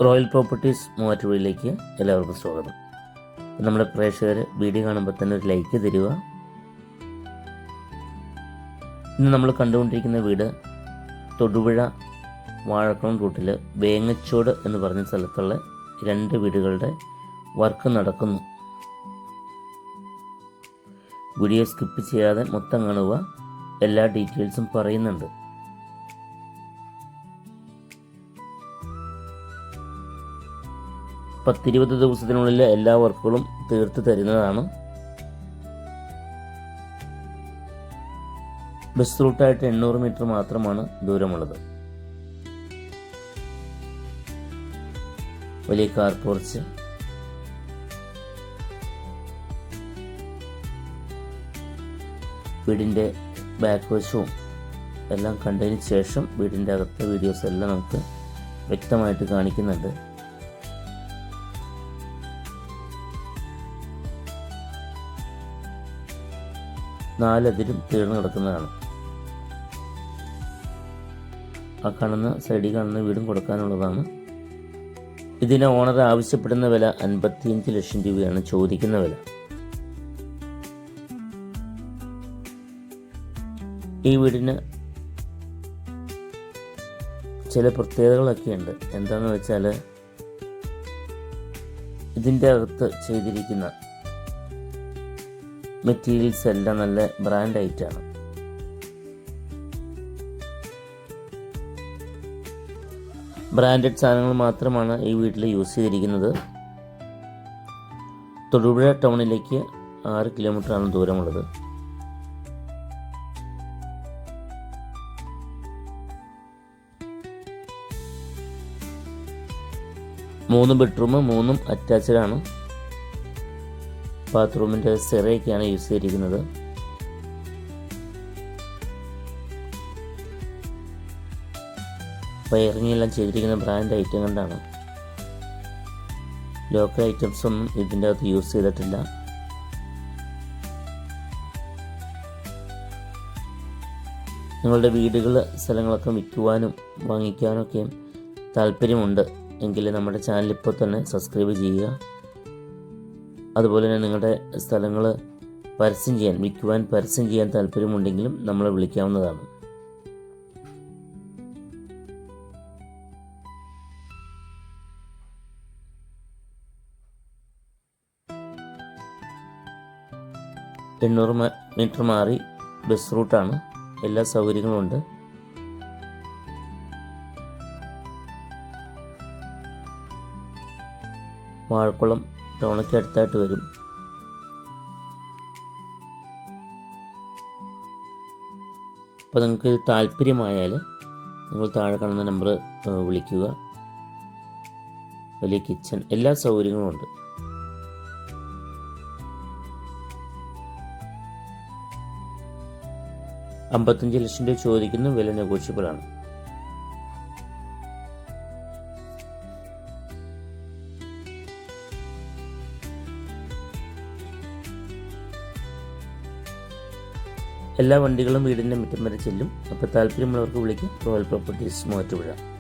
Royal properties മൂവാറ്റുപുഴയിലേക്ക് എല്ലാവർക്കും സ്വാഗതം. നമ്മുടെ പ്രേക്ഷകർ വീഡിയോ കാണുമ്പോൾ തന്നെ ഒരു ലൈക്ക് തരിക. ഇന്ന് നമ്മൾ കണ്ടുകൊണ്ടിരിക്കുന്ന വീട് തൊടുപുഴ വാഴക്കുളം റൂട്ടിൽ വേങ്ങച്ചോട് എന്ന് പറഞ്ഞ സ്ഥലത്തുള്ള 2 വീടുകളുടെ വർക്ക് നടക്കുന്നു. വീഡിയോ സ്കിപ്പ് ചെയ്യാതെ മൊത്തം കാണുക, എല്ലാ ഡീറ്റെയിൽസും പറയുന്നുണ്ട്. 10-20 ദിവസത്തിനുള്ളിൽ എല്ലാ വർക്കുകളും തീർത്ത് തരുന്നതാണ്. ബസ് റൂട്ടായിട്ട് 800 മീറ്റർ മാത്രമാണ് ദൂരമുള്ളത്. വലിയ കാർ പോർച്ച്, വീടിൻ്റെ ബാക്ക് വശവും എല്ലാം കണ്ടതിന് ശേഷം വീടിൻ്റെ അകത്തെ വീഡിയോസ് എല്ലാം നമുക്ക് വ്യക്തമായിട്ട് കാണിക്കുന്നുണ്ട്. നാലതിരും തീർന്നു കിടക്കുന്നതാണ്. ആ കാണുന്ന സൈഡിൽ കാണുന്ന വീടും കൊടുക്കാനുള്ളതാണ്. ഇതിന് ഓണർ ആവശ്യപ്പെടുന്ന വില 55 ലക്ഷം രൂപയാണ് ചോദിക്കുന്ന വില. ഈ വീടിന് ചില പ്രത്യേകതകളൊക്കെ ഉണ്ട്. എന്താണെന്ന് വെച്ചാൽ ഇതിൻ്റെ അകത്ത് ചെയ്തിരിക്കുന്ന മെറ്റീരിയൽസ് എല്ലാം നല്ല ബ്രാൻഡ് ആയിട്ടാണ്. ബ്രാൻഡഡ് സാധനങ്ങൾ മാത്രമാണ് ഈ വീട്ടിൽ യൂസ് ചെയ്തിരിക്കുന്നത്. തൊടുപുഴ ടൗണിലേക്ക് 6 കിലോമീറ്ററാണ് ദൂരമുള്ളത്. മൂന്ന് ബെഡ്റൂം, 3 അറ്റാച്ച്ഡ് ആണ്. ബാത്റൂമിൻ്റെ സെറയൊക്കെയാണ് യൂസ് ചെയ്തിരിക്കുന്നത്. വയറിംഗ് എല്ലാം ചെയ്തിരിക്കുന്ന ബ്രാൻഡ് ഐറ്റം കൊണ്ടാണ്. ലോക്കൽ ഐറ്റംസ് ഒന്നും ഇതിൻ്റെ അകത്ത് യൂസ് ചെയ്തിട്ടില്ല. നിങ്ങളുടെ വീടുകൾ, സ്ഥലങ്ങളൊക്കെ വിൽക്കുവാനും വാങ്ങിക്കാനും ഒക്കെ താല്പര്യമുണ്ട് എങ്കിൽ നമ്മുടെ ചാനൽ ഇപ്പോൾ തന്നെ സബ്സ്ക്രൈബ് ചെയ്യുക. അതുപോലെ തന്നെ നിങ്ങളുടെ സ്ഥലങ്ങൾ വിൽക്കുവാൻ പരസ്യം ചെയ്യാൻ താല്പര്യമുണ്ടെങ്കിലും നമ്മളെ വിളിക്കാവുന്നതാണ്. എണ്ണൂറ് മീറ്റർ മാറി ബസ് റൂട്ടാണ്. എല്ലാ സൗകര്യങ്ങളും ഉണ്ട്. വാഴക്കുളം ടൗണൊക്കെ അടുത്തായിട്ട് വരും. അപ്പോൾ നിങ്ങൾക്ക് താല്പര്യമായാൽ നിങ്ങൾ താഴെ കാണുന്ന നമ്പർ വിളിക്കുക. വലിയ കിച്ചൺ, എല്ലാ സൗകര്യങ്ങളും ഉണ്ട്. $55 ലക്ഷം രൂപ ചോദിക്കുന്നു. വില നെഗോഷ്യബിൾ ആണ്. എല്ലാ വണ്ടികളും വീടിൻ്റെ മുറ്റം വരെ ചെല്ലും. അപ്പോൾ താല്പര്യമുള്ളവർക്ക് വിളിക്കും. Royal properties Muvattupuzha.